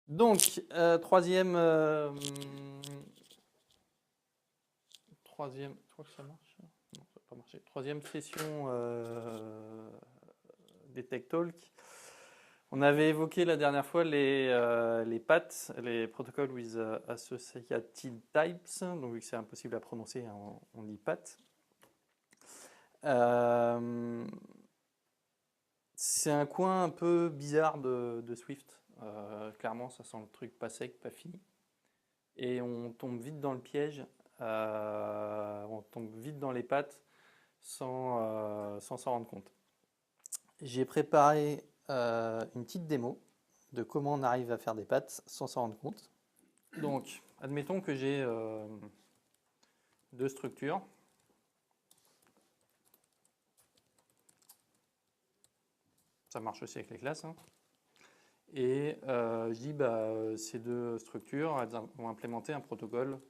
Donc, troisième, je crois que ça marche. Non, ça n'a pas marché. Troisième session des Tech Talk. On avait évoqué la dernière fois les PAT, les Protocols with Associated Types. Donc, vu que c'est impossible à prononcer, hein, on dit PAT. C'est un coin un peu bizarre de Swift. Clairement, ça sent le truc pas sec, pas fini. Et on tombe vite dans le piège, on tombe vite dans les pattes sans s'en rendre compte. J'ai préparé une petite démo de comment on arrive à faire des pattes sans s'en rendre compte. Donc, admettons que j'ai deux structures. Ça marche aussi avec les classes, hein. Et je dis, ces deux structures elles vont implémenter un protocole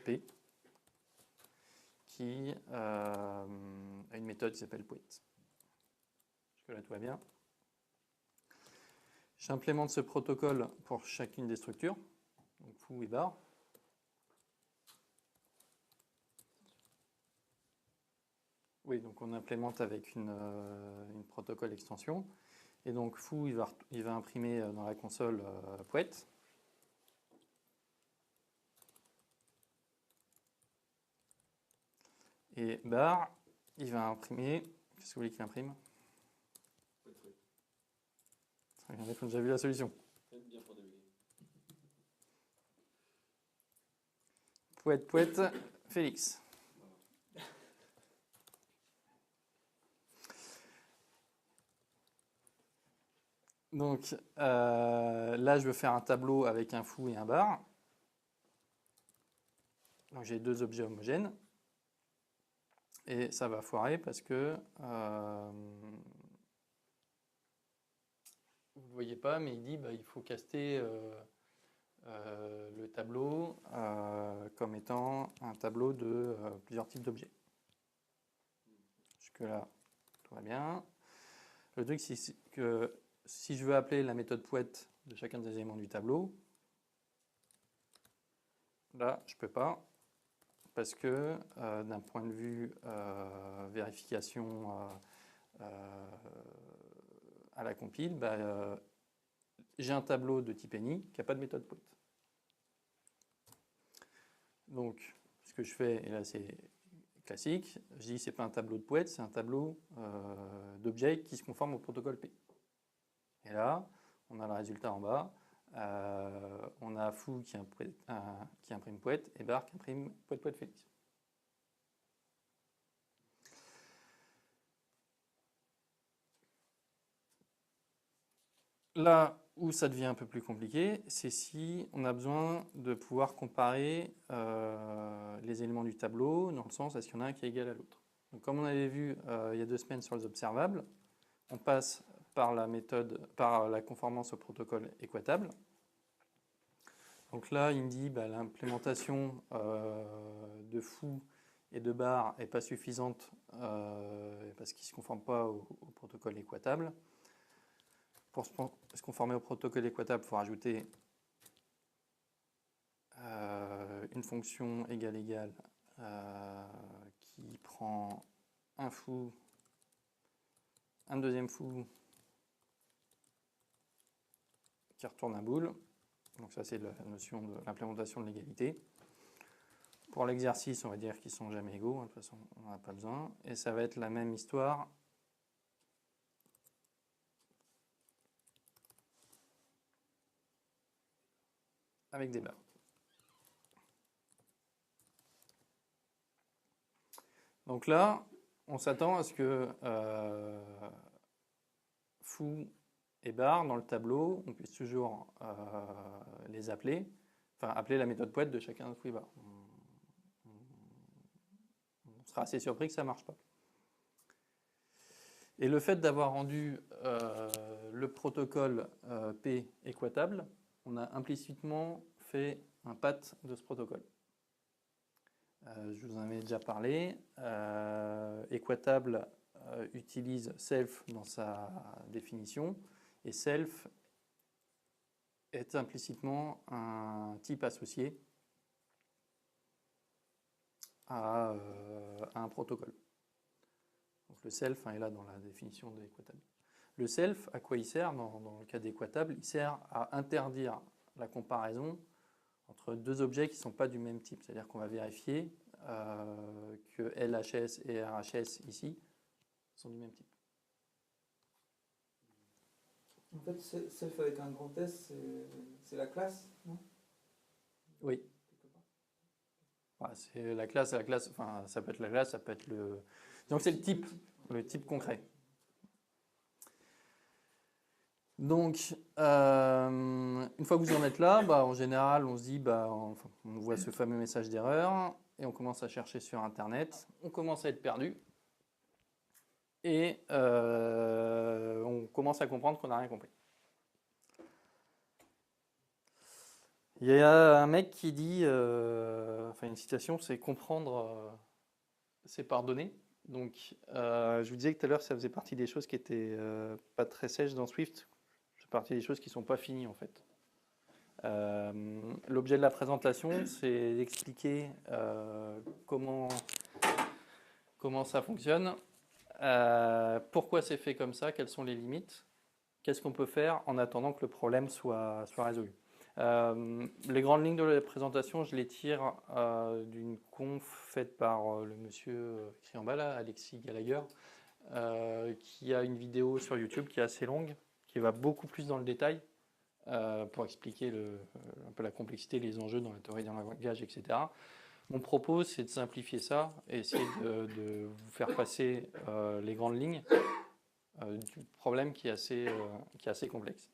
P qui a une méthode qui s'appelle PWET. Jusque-là, tout va bien. J'implémente ce protocole pour chacune des structures, donc foo et bar. Oui, donc on implémente avec une protocole extension. Et donc foo, il va imprimer dans la console PWET. Et bar, il va imprimer. Qu'est-ce que vous voulez qu'il imprime? On a déjà vu la solution. PWET, Félix. Donc là, je veux faire un tableau avec un foo et un bar. Donc j'ai deux objets homogènes. Et ça va foirer parce que vous ne le voyez pas, mais il dit il faut caster le tableau comme étant un tableau de plusieurs types d'objets. Jusque-là, tout va bien. Le truc, c'est que si je veux appeler la méthode PWET de chacun des éléments du tableau, là, je ne peux pas. Parce que d'un point de vue vérification à la compile, j'ai un tableau de type any qui n'a pas de méthode PWET. Donc, ce que je fais, et là c'est classique, je dis c'est pas un tableau de PWET, c'est un tableau d'objets qui se conforme au protocole P. Et là, on a le résultat en bas. On a foo qui imprime PWET et bar qui imprime PWET Félix. Là où ça devient un peu plus compliqué, c'est si on a besoin de pouvoir comparer les éléments du tableau, dans le sens est-ce qu'il y en a un qui est égal à l'autre. Donc, comme on avait vu il y a 2 semaines sur les observables, on passe par la méthode, par la conformance au protocole équatable. Donc là, il me dit l'implémentation de foo et de bar n'est pas suffisante parce qu'ils ne se conforment pas au protocole équatable. Pour se conformer au protocole équatable, il faut rajouter une fonction égale qui prend un foo, un deuxième foo qui retourne un bool. Donc ça, c'est la notion de l'implémentation de l'égalité. Pour l'exercice, on va dire qu'ils ne sont jamais égaux. De toute façon, on n'en a pas besoin. Et ça va être la même histoire avec des barres. Donc là, on s'attend à ce que foo et bar dans le tableau, on puisse toujours les appeler, enfin appeler la méthode PWET de chacun de foo et bar. On sera assez surpris que ça ne marche pas. Et le fait d'avoir rendu le protocole P équatable, on a implicitement fait un path de ce protocole. Je vous en avais déjà parlé. Équatable utilise self dans sa définition, et self est implicitement un type associé à un protocole. Donc le self est là dans la définition d'Equatable. Le self, à quoi il sert dans le cas d'Equatable? Il sert à interdire la comparaison entre deux objets qui ne sont pas du même type. C'est-à-dire qu'on va vérifier que LHS et RHS ici sont du même type. En fait, self avec un grand S, c'est la classe, non? Oui. Voilà, c'est la classe, enfin ça peut être la classe, ça peut être le... Donc c'est le type concret. Donc, une fois que vous en êtes là, en général, on se dit, on voit ce fameux message d'erreur et on commence à chercher sur Internet. On commence à être perdu et on commence à comprendre qu'on n'a rien compris. Il y a un mec qui dit, une citation, c'est comprendre, c'est pardonner. Donc, je vous disais que tout à l'heure, ça faisait partie des choses qui étaient pas très sèches dans Swift. C'est partie des choses qui ne sont pas finies en fait. L'objet de la présentation, c'est d'expliquer comment ça fonctionne, pourquoi c'est fait comme ça, quelles sont les limites, qu'est-ce qu'on peut faire en attendant que le problème soit résolu. Les grandes lignes de la présentation, je les tire d'une conf faite par le monsieur écrit en bas là, Alexis Gallagher, qui a une vidéo sur YouTube qui est assez longue, qui va beaucoup plus dans le détail pour expliquer un peu la complexité, les enjeux dans la théorie d'un langage, etc. Mon propos, c'est de simplifier ça et essayer de vous faire passer les grandes lignes du problème qui est assez complexe.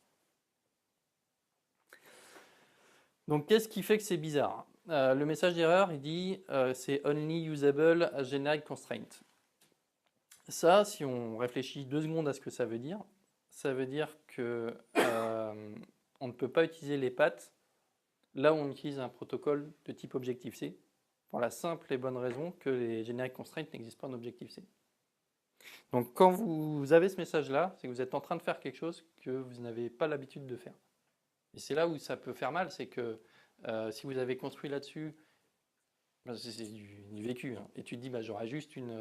Donc, qu'est-ce qui fait que c'est bizarre? Le message d'erreur, il dit c'est only usable as generic constraint. Ça, si on réfléchit 2 secondes à ce que ça veut dire que on ne peut pas utiliser les paths là où on utilise un protocole de type Objective-C, pour la simple et bonne raison que les generic constraints n'existent pas en Objective-C. Donc quand vous avez ce message-là, c'est que vous êtes en train de faire quelque chose que vous n'avez pas l'habitude de faire. Et c'est là où ça peut faire mal, c'est que si vous avez construit là-dessus, c'est du vécu, hein, et tu te dis j'aurais juste une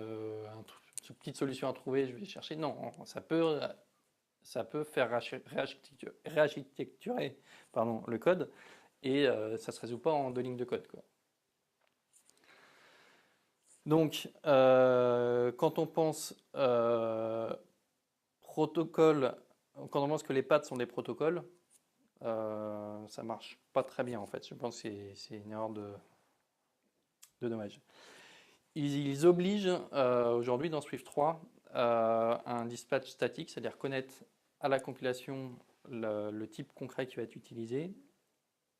petite solution à trouver, je vais chercher. Non, ça peut faire réarchitecturer le code, et ça ne se résout pas en 2 lignes de code, quoi. Donc, quand on pense protocole, quand on pense que les paths sont des protocoles, ça marche pas très bien en fait. Je pense que c'est une erreur de dommage. Ils obligent aujourd'hui dans Swift 3 un dispatch statique, c'est-à-dire connaître à la compilation le type concret qui va être utilisé,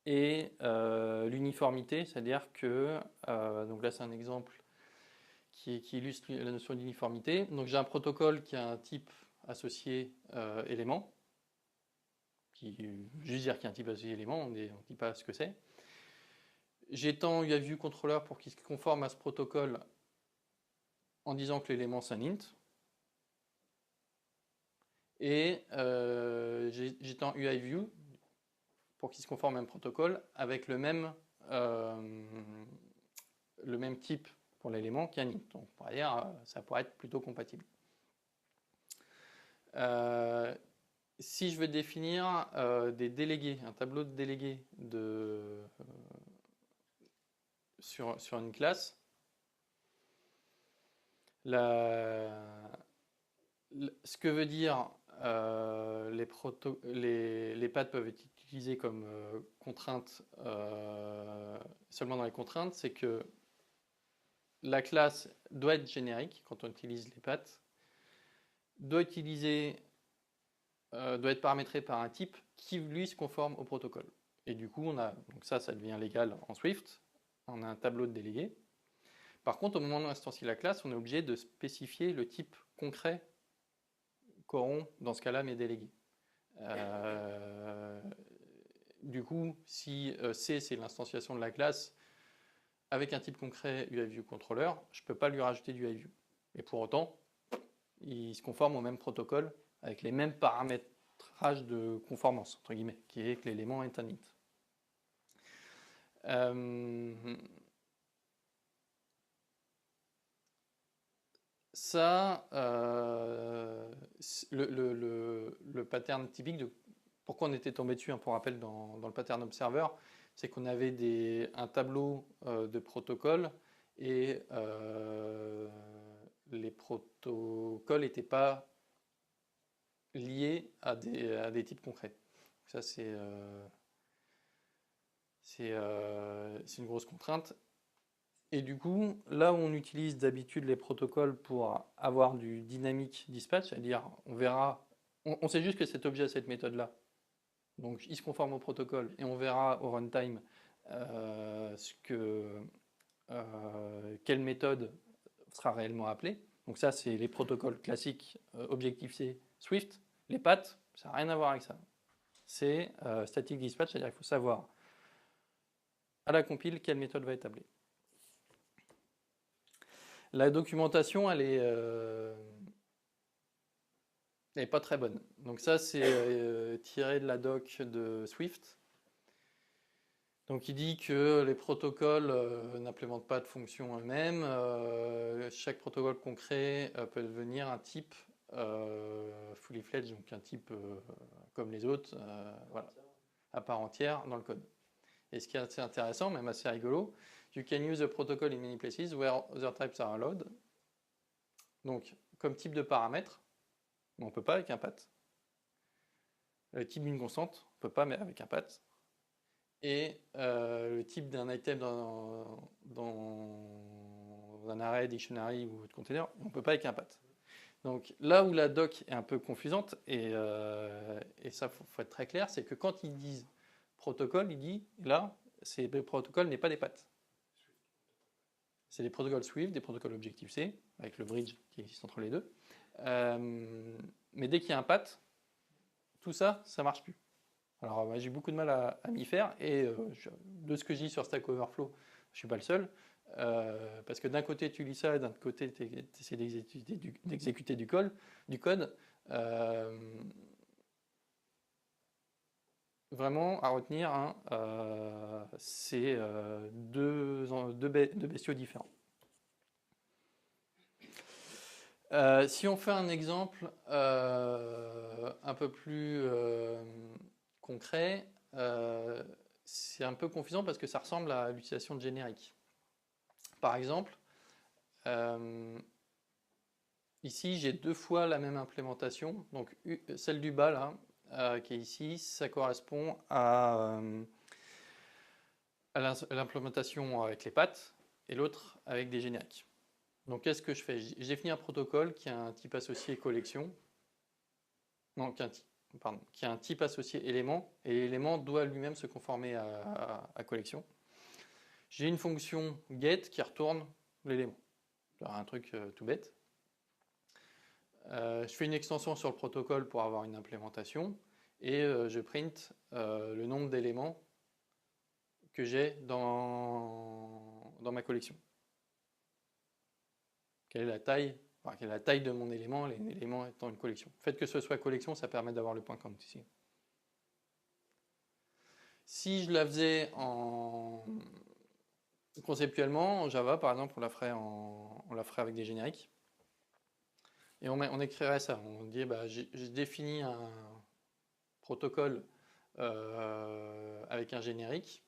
et l'uniformité, c'est-à-dire que, donc là c'est un exemple qui illustre la notion d'uniformité. Donc j'ai un protocole qui a un type associé élément, qui juste dire qu'il y a un type associé élément, on ne dit pas ce que c'est. J'étends UIViewController pour qu'il se conforme à ce protocole en disant que l'élément c'est un int. Et j'étends UIView pour qu'il se conforme à un protocole avec le même type pour l'élément qui est un int. Donc, on pourrait dire ça pourrait être plutôt compatible. Si je veux définir des délégués, un tableau de délégués sur une classe, ce que veut dire les paths peuvent être utilisés comme contrainte seulement dans les contraintes, c'est que la classe doit être générique quand on utilise les paths, doit être paramétrée par un type qui lui se conforme au protocole. Et du coup, donc ça devient légal en Swift, on a un tableau de délégués. Par contre, au moment où on instancie la classe, on est obligé de spécifier le type concret qu'auront dans ce cas-là mes délégués. Du coup, si C c'est l'instanciation de la classe avec un type concret UIViewController, je ne peux pas lui rajouter du UIView. Et pour autant, il se conforme au même protocole avec les mêmes paramètres rage de conformance, entre guillemets, qui est que l'élément est un int. Ça, le pattern typique de pourquoi on était tombé dessus, pour rappel, dans le pattern observer, c'est qu'on avait un tableau de protocoles et les protocoles n'étaient pas liés à des types concrets. Ça, c'est une grosse contrainte. Et du coup, là où on utilise d'habitude les protocoles pour avoir du dynamic dispatch, c'est-à-dire on sait juste que cet objet a cette méthode-là, donc il se conforme au protocole et on verra au runtime quelle méthode sera réellement appelée. Donc ça, c'est les protocoles classiques Objective-C, Swift. Les paths, ça n'a rien à voir avec ça. C'est static dispatch, c'est-à-dire qu'il faut savoir à la compile quelle méthode va être appelée. La documentation, elle est pas très bonne. Donc ça, c'est tiré de la doc de Swift. Donc il dit que les protocoles n'implémentent pas de fonction eux-mêmes. Chaque protocole qu'on crée peut devenir un type fully fledged, donc un type comme les autres, voilà, à part entière dans le code. Et ce qui est assez intéressant, même assez rigolo, you can use a protocol in many places where other types are allowed. Donc, comme type de paramètre, on ne peut pas avec un path. Le type d'une constante, on ne peut pas mais avec un path. Et le type d'un item dans un array, dictionary ou autre container, on ne peut pas avec un path. Donc là où la doc est un peu confusante, et ça faut être très clair, c'est que quand ils disent protocole, il dit là, le protocole n'est pas des paths. C'est des protocoles Swift, des protocoles Objective-C, avec le bridge qui existe entre les deux. Mais dès qu'il y a un path, tout ça, ça marche plus. Alors j'ai beaucoup de mal à m'y faire, et de ce que je dis sur Stack Overflow, je ne suis pas le seul, parce que d'un côté tu lis ça, et d'un autre côté tu essaies d'exécuter du code. Vraiment à retenir, c'est deux bestiaux différents. Si on fait un exemple un peu plus concret, c'est un peu confusant parce que ça ressemble à l'utilisation de générique. Par exemple, ici j'ai deux fois la même implémentation. Donc celle du bas là, qui est ici, ça correspond à l'implémentation avec les paths et l'autre avec des génériques. Donc qu'est-ce que je fais? J'ai défini un protocole qui a un type associé collection, non, qui a un type associé élément, et l'élément doit lui-même se conformer à collection. J'ai une fonction get qui retourne l'élément. C'est un truc tout bête. Je fais une extension sur le protocole pour avoir une implémentation, et je print le nombre d'éléments que j'ai dans ma collection. Quelle est la taille de mon élément, l'élément étant une collection. Le fait que ce soit collection, ça permet d'avoir le point count ici. Si je la faisais conceptuellement, en Java, par exemple, on la ferait avec des génériques. Et on écrirait ça. On dit, j'ai défini un protocole avec un générique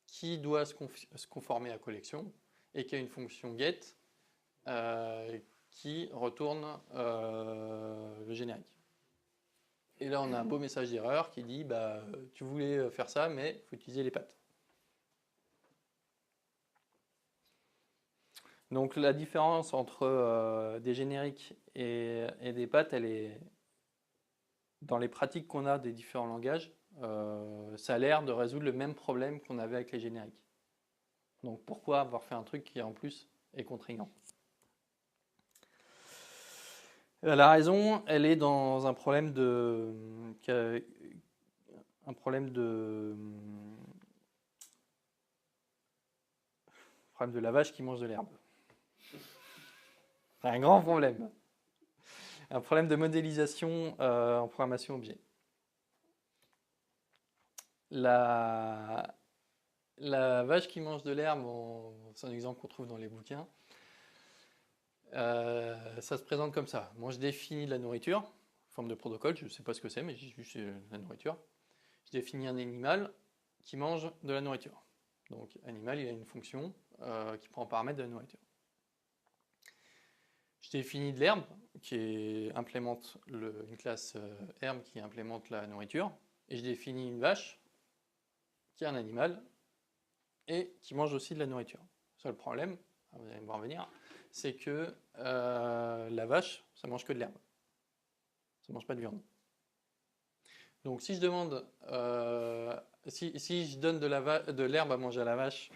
qui doit se conformer à collection et qui a une fonction get qui retourne le générique. Et là, on a un beau message d'erreur qui dit tu voulais faire ça, mais il faut utiliser les paths. Donc la différence entre des génériques et des paths, elle est dans les pratiques qu'on a des différents langages. Ça a l'air de résoudre le même problème qu'on avait avec les génériques. Donc pourquoi avoir fait un truc qui en plus est contraignant? La raison, elle est dans un problème de la vache qui mange de l'herbe. Un grand problème. Un problème de modélisation en programmation objet. La, la vache qui mange de l'herbe, c'est un exemple qu'on trouve dans les bouquins, ça se présente comme ça. Moi, je définis la nourriture, forme de protocole, je ne sais pas ce que c'est, mais j'ai juste la nourriture. Je définis un animal qui mange de la nourriture. Donc, animal, il a une fonction qui prend en paramètre de la nourriture. Je définis de l'herbe, implémente une classe herbe qui implémente la nourriture. Et je définis une vache, qui est un animal, et qui mange aussi de la nourriture. Le seul problème, vous allez me voir venir, c'est que la vache, ça mange que de l'herbe. Ça mange pas de viande. Donc si je demande, si je donne de l'herbe à manger à la vache,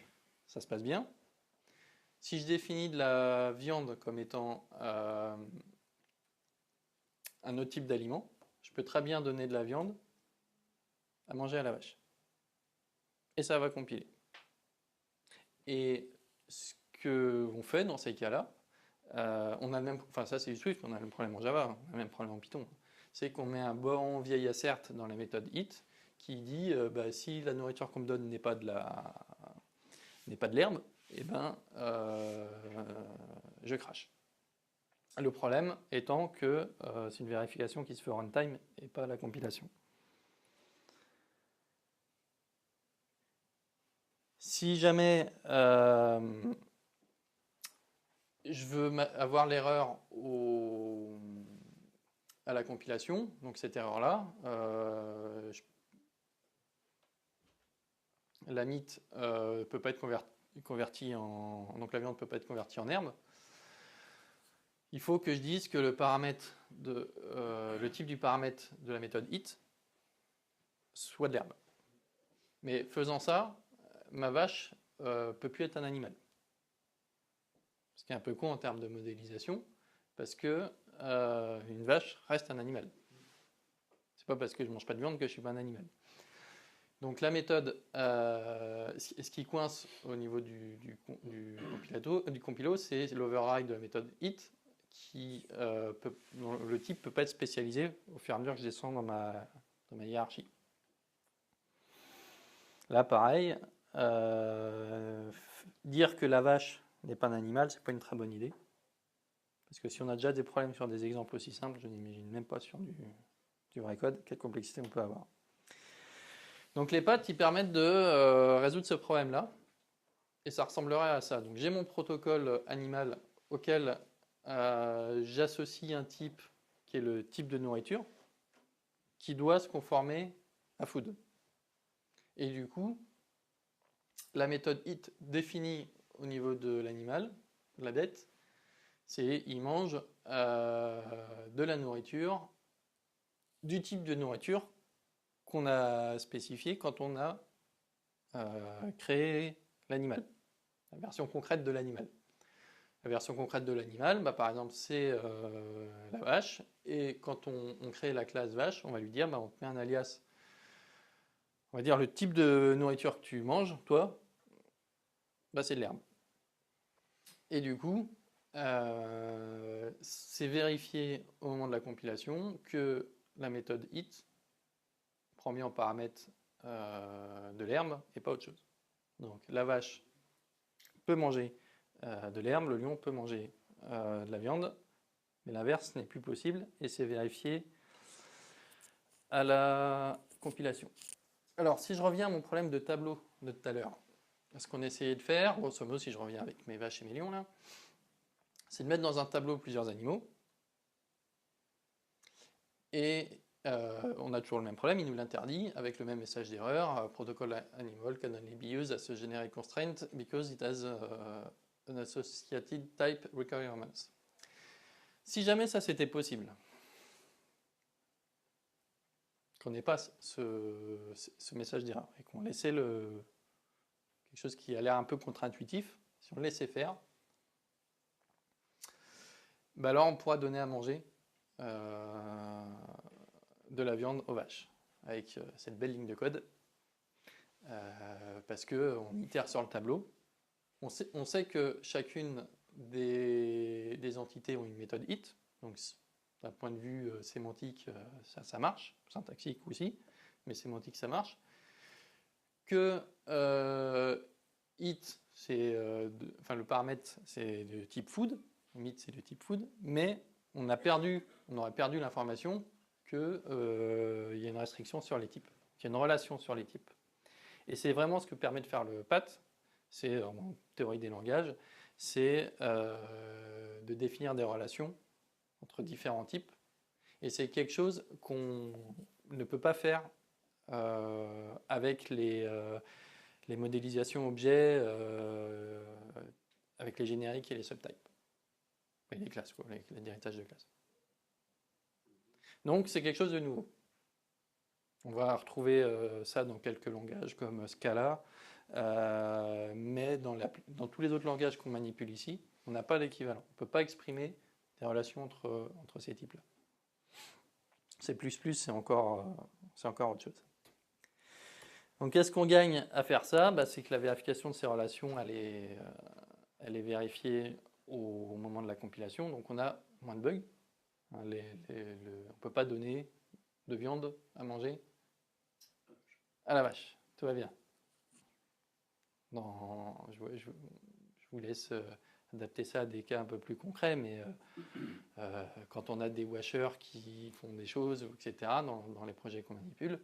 ça se passe bien. Si je définis de la viande comme étant un autre type d'aliment, je peux très bien donner de la viande à manger à la vache. Et ça va compiler. Et ce qu'on fait dans ces cas-là, on a le même, enfin ça c'est du Swift, on a le même problème en Java, on a le même problème en Python. C'est qu'on met un bon vieil assert dans la méthode it qui dit si la nourriture qu'on me donne n'est pas de l'herbe, eh ben je crache. Le problème étant que c'est une vérification qui se fait en runtime et pas à la compilation. Si jamais je veux avoir l'erreur à la compilation, donc cette erreur-là, la mythe peut pas être convertie en... Donc la viande ne peut pas être convertie en herbe. Il faut que je dise que le type du paramètre de la méthode it soit de l'herbe. Mais faisant ça, ma vache peut plus être un animal. Ce qui est un peu con en termes de modélisation, parce que une vache reste un animal. C'est pas parce que je mange pas de viande que je suis pas un animal. Donc la méthode, ce qui coince au niveau du compilo, c'est l'override de la méthode it, dont le type peut pas être spécialisé au fur et à mesure que je descends dans ma hiérarchie. Là, pareil, dire que la vache n'est pas un animal, c'est pas une très bonne idée. Parce que si on a déjà des problèmes sur des exemples aussi simples, je n'imagine même pas sur du vrai code, quelle complexité on peut avoir. Donc les pattes, ils permettent de résoudre ce problème-là. Et ça ressemblerait à ça. Donc j'ai mon protocole animal auquel j'associe un type qui est le type de nourriture, qui doit se conformer à food. Et du coup, la méthode it définie au niveau de l'animal, de la bête, c'est il mange de la nourriture, du type de nourriture qu'on a spécifié quand on a créé l'animal, la version concrète de l'animal. La version concrète de l'animal, par exemple, c'est la vache, et quand on crée la classe vache, on va lui dire, on te met un alias, on va dire le type de nourriture que tu manges, toi, c'est de l'herbe. Et du coup, c'est vérifié au moment de la compilation que la méthode it prend bien en paramètre de l'herbe et pas autre chose. Donc la vache peut manger de l'herbe, le lion peut manger de la viande, mais l'inverse n'est plus possible et c'est vérifié à la compilation. Alors si je reviens à mon problème de tableau de tout à l'heure, ce qu'on essayait de faire, grosso modo si je reviens avec mes vaches et mes lions là, c'est de mettre dans un tableau plusieurs animaux et on a toujours le même problème, il nous l'interdit avec le même message d'erreur, protocol animal can only be used as a generic constraint because it has an associated type requirements. Si jamais ça c'était possible, qu'on n'ait pas ce message d'erreur et qu'on laissait quelque chose qui a l'air un peu contre-intuitif, si on le laissait faire, alors on pourra donner à manger de la viande aux vaches avec cette belle ligne de code parce qu'on itère sur le tableau. On sait que chacune des entités ont une méthode it, donc d'un point de vue sémantique, ça marche, syntaxique aussi, mais sémantique ça marche. que it, le paramètre, c'est de type food, meat, c'est de type food, mais on aurait perdu l'information qu'il y a une restriction sur les types, qu'il y a une relation sur les types. Et c'est vraiment ce que permet de faire le PAT, c'est en théorie des langages, c'est de définir des relations entre différents types. Et c'est quelque chose qu'on ne peut pas faire avec les modélisations objets, avec les génériques et les subtypes. Et les classes, quoi, l'héritage de classes. Donc c'est quelque chose de nouveau. On va retrouver ça dans quelques langages comme Scala, mais dans tous les autres langages qu'on manipule ici, on n'a pas d'équivalent. On ne peut pas exprimer des relations entre ces types-là. C++, c'est encore autre chose. Donc qu'est-ce qu'on gagne à faire ça? C'est que la vérification de ces relations, elle est vérifiée au moment de la compilation, donc on a moins de bugs. On ne peut pas donner de viande à manger à la vache, tout va bien. Je vous laisse adapter ça à des cas un peu plus concrets, mais quand on a des washers qui font des choses, etc., dans les projets qu'on manipule,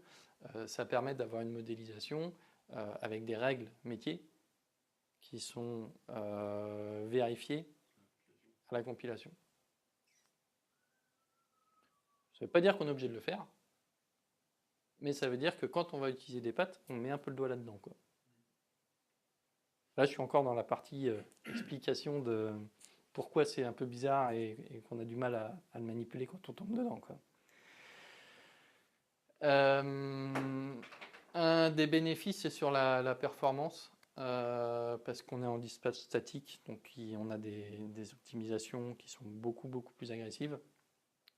ça permet d'avoir une modélisation avec des règles métiers qui sont vérifiées à la compilation. Ça ne veut pas dire qu'on est obligé de le faire, mais ça veut dire que quand on va utiliser des pattes, on met un peu le doigt là-dedans, quoi. Là, je suis encore dans la partie explication de pourquoi c'est un peu bizarre et qu'on a du mal à le manipuler quand on tombe dedans, quoi. Un des bénéfices, c'est sur la performance, parce qu'on est en dispatch statique, donc on a des optimisations qui sont beaucoup plus agressives,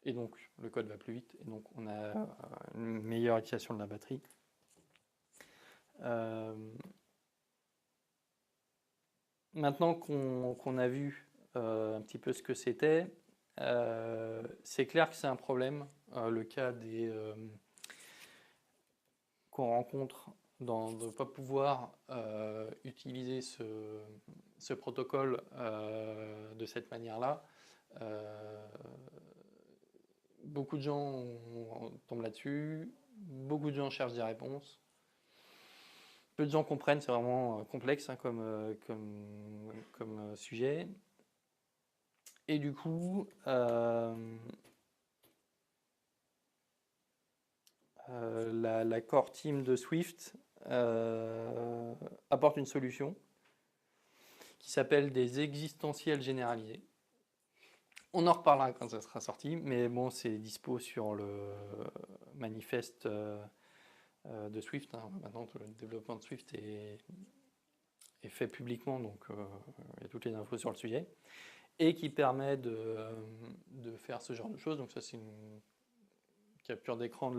et donc le code va plus vite, et donc on a une meilleure utilisation de la batterie. Maintenant qu'on a vu un petit peu ce que c'était, c'est clair que c'est un problème, le cas qu'on rencontre de ne pas pouvoir utiliser ce protocole de cette manière-là. Beaucoup de gens tombent là-dessus, beaucoup de gens cherchent des réponses. Peu de gens comprennent, c'est vraiment complexe comme sujet. Et du coup, la core team de Swift apporte une solution qui s'appelle des existentiels généralisés. On en reparlera quand ça sera sorti, mais bon, c'est dispo sur le manifeste de Swift. Maintenant, tout le développement de Swift est fait publiquement, donc il y a toutes les infos sur le sujet, et qui permet de faire ce genre de choses. Donc ça, c'est une capture d'écran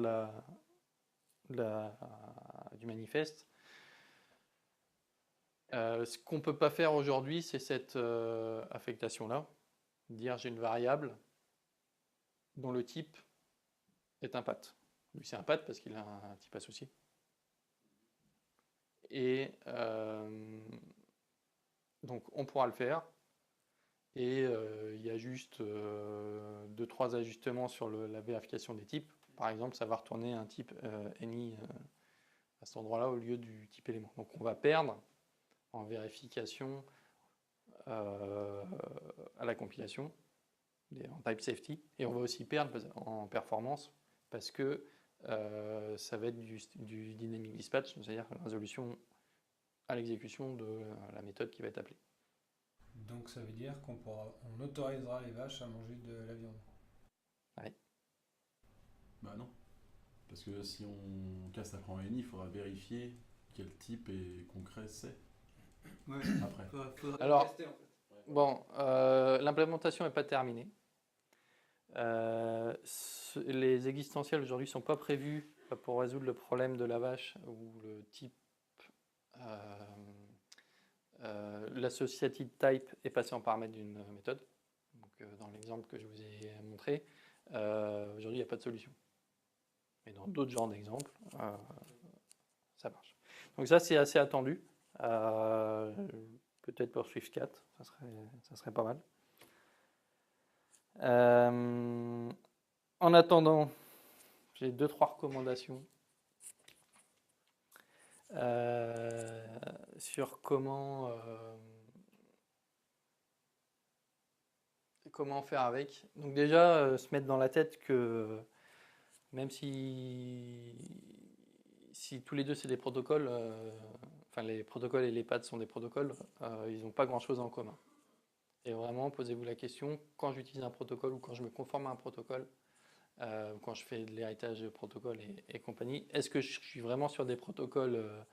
du manifeste. Ce qu'on ne peut pas faire aujourd'hui, c'est cette affectation-là. Dire j'ai une variable dont le type est un path. Lui, c'est un path parce qu'il a un type associé. Et donc, on pourra le faire. Et il y a juste 2-3 ajustements sur la vérification des types. Par exemple, ça va retourner un type any à cet endroit-là au lieu du type élément. Donc, on va perdre en vérification à la compilation, en type safety, et on va aussi perdre en performance parce que ça va être du dynamic dispatch, c'est-à-dire la résolution à l'exécution de la méthode qui va être appelée. Donc ça veut dire qu'on autorisera les vaches à manger de la viande. Ouais. Bah non. Parce que si on casse après en NI, il faudra vérifier quel type et concret c'est. Ouais. Après. Faudrait Alors, tester, en fait. Bon, l'implémentation n'est pas terminée. Les existentiels aujourd'hui ne sont pas prévus pour résoudre le problème de la vache où le type, l'associative type est passé en paramètre d'une méthode. Donc, dans l'exemple que je vous ai montré, aujourd'hui il n'y a pas de solution. Mais dans d'autres genres d'exemples, ça marche. Donc ça, c'est assez attendu. Peut-être pour Swift 4, ça serait pas mal. En attendant, j'ai 2-3 recommandations sur comment faire avec. Donc déjà, se mettre dans la tête que même si tous les deux c'est des protocoles, enfin les protocoles et les pads sont des protocoles, ils n'ont pas grand-chose en commun. Et vraiment, posez-vous la question, quand j'utilise un protocole ou quand je me conforme à un protocole, quand je fais de l'héritage de protocole et compagnie, est-ce que je suis vraiment sur des protocoles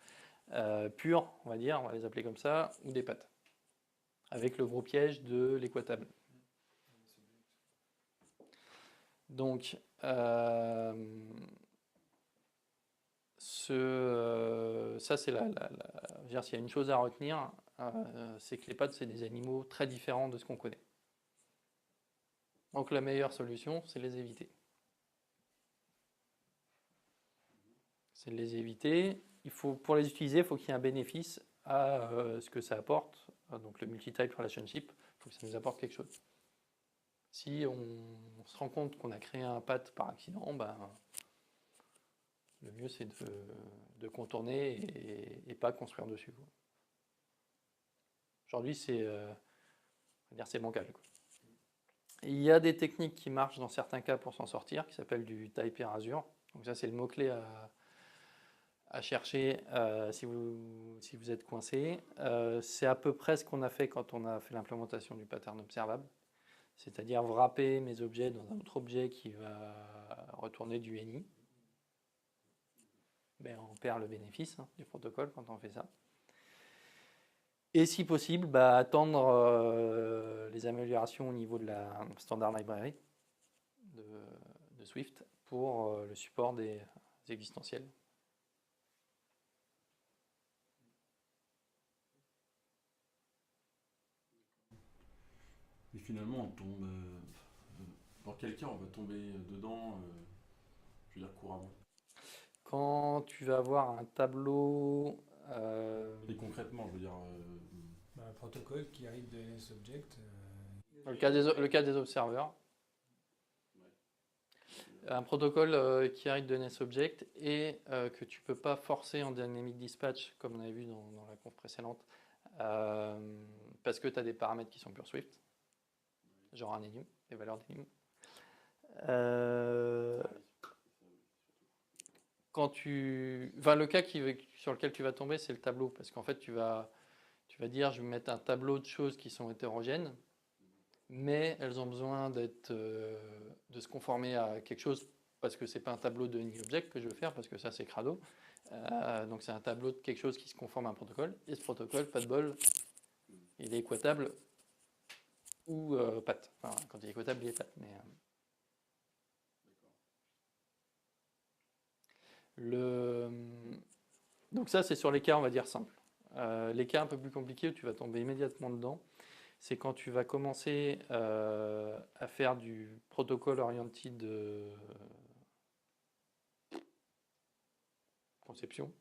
purs, on va dire, on va les appeler comme ça, ou des pads, avec le gros piège de l'équatable. Donc, ça c'est je veux dire, s'il y a une chose à retenir, c'est que les pads, c'est des animaux très différents de ce qu'on connaît. Donc la meilleure solution, c'est les éviter. C'est de les éviter. Pour les utiliser, il faut qu'il y ait un bénéfice à ce que ça apporte. Donc le multi-type relationship, il faut que ça nous apporte quelque chose. Si on se rend compte qu'on a créé un pad par accident, ben, le mieux c'est de contourner et pas construire dessus. Aujourd'hui, c'est bancal. Il y a des techniques qui marchent dans certains cas pour s'en sortir, qui s'appellent du type erasure. Donc ça, c'est le mot-clé à chercher si vous êtes coincé. C'est à peu près ce qu'on a fait quand on a fait l'implémentation du pattern observable, c'est-à-dire wrapper mes objets dans un autre objet qui va retourner du NI. Ben, on perd le bénéfice du protocole quand on fait ça. Et si possible, attendre les améliorations au niveau de la standard library de Swift pour le support des existentiels. Et finalement, on tombe. Dans quel cas on va tomber dedans, je veux dire couramment? Quand tu vas avoir un tableau. Et concrètement, je veux dire. Un protocole qui arrive de NSObject. Le cas des observeurs. Un protocole qui arrive de NSObject et que tu ne peux pas forcer en dynamic dispatch, comme on avait vu dans la conf précédente, parce que tu as des paramètres qui sont pure Swift, genre un enum, des valeurs d'enum. Le cas sur lequel tu vas tomber, c'est le tableau, parce qu'en fait, tu vas dire, je vais mettre un tableau de choses qui sont hétérogènes, mais elles ont besoin de se conformer à quelque chose, parce que c'est pas un tableau de NiObject que je veux faire, parce que ça c'est crado. Donc c'est un tableau de quelque chose qui se conforme à un protocole, et ce protocole, pas de bol, il est équatable ou pat. Enfin, quand il est équatable, il est pat. Donc ça, c'est sur les cas, on va dire, simples. Les cas un peu plus compliqués, où tu vas tomber immédiatement dedans, c'est quand tu vas commencer à faire du protocole oriented conception,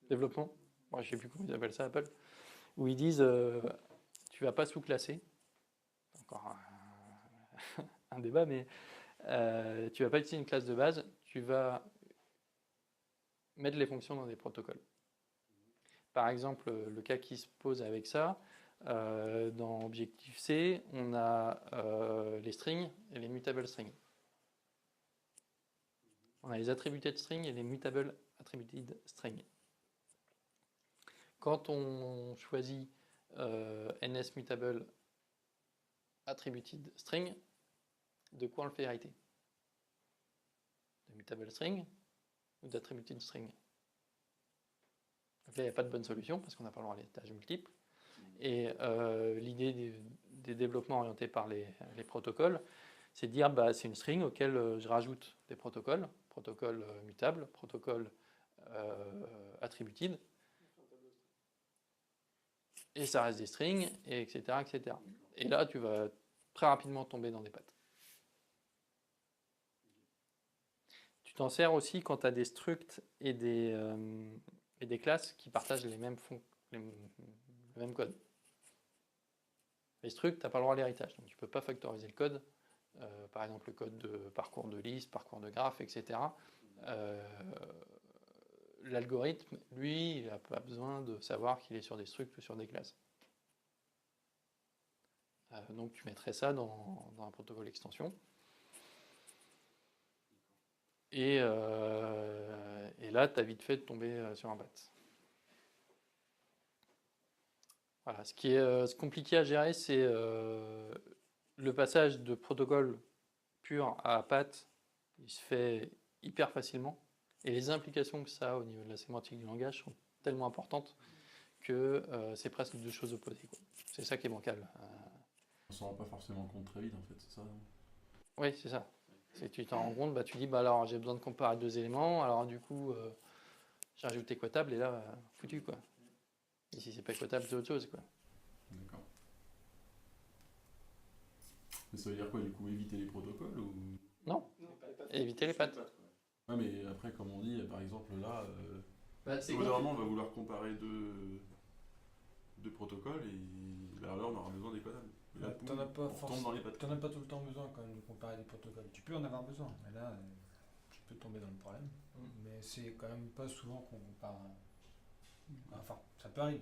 développement, moi, je ne sais plus comment ils appellent ça, Apple, où ils disent tu ne vas pas sous-classer, encore un débat, mais tu ne vas pas utiliser une classe de base, tu vas mettre les fonctions dans des protocoles. Par exemple, le cas qui se pose avec ça, dans Objective-C, on a les strings et les mutable strings. On a les attributed strings et les mutable attributed strings. Quand on choisit NS mutable attributed string, de quoi on le fait hériter? De mutable string ou d'attributed string? Donc là, il n'y a pas de bonne solution parce qu'on n'a pas le droit à l'héritage multiple. Et l'idée des développements orientés par les protocoles, c'est de dire c'est une string auquel je rajoute des protocoles, protocole mutable, protocole attributed, et ça reste des strings, et etc., etc. Et là, tu vas très rapidement tomber dans des pattes. Tu t'en sers aussi quand tu as des structs et des classes qui partagent les mêmes le même code. Les structs, tu n'as pas le droit à l'héritage, donc tu ne peux pas factoriser le code. Par exemple, le code de parcours de liste, parcours de graphe, etc. L'algorithme, lui, il n'a pas besoin de savoir qu'il est sur des structs ou sur des classes. Donc tu mettrais ça dans un protocole extension. Et là, tu as vite fait de tomber sur un bat. Voilà. Ce qui est compliqué à gérer, c'est le passage de protocole pur à PAT. Il se fait hyper facilement. Et les implications que ça a au niveau de la sémantique du langage sont tellement importantes que c'est presque deux choses opposées, quoi. C'est ça qui est bancal. On s'en rend pas forcément compte très vite en fait, c'est ça, non? Oui, c'est ça. Si tu t'en rends compte, tu dis alors j'ai besoin de comparer deux éléments, alors du coup j'ai rajouté équotable et là foutu quoi. Et si c'est pas équotable, c'est autre chose quoi. D'accord. Mais ça veut dire quoi du coup, éviter les protocoles ou... Non, éviter les pattes. Ouais, mais après, comme on dit, par exemple là, C'est généralement on va vouloir comparer deux protocoles et là on aura besoin d'équotable. Mais là, T'en as pas on retombe dans les pattes. T'en as pas tout le temps besoin quand même de comparer des protocoles. Tu peux en avoir besoin, mais là, tu peux tomber dans le problème. Mais c'est quand même pas souvent qu'on compare. Enfin, ça peut arriver.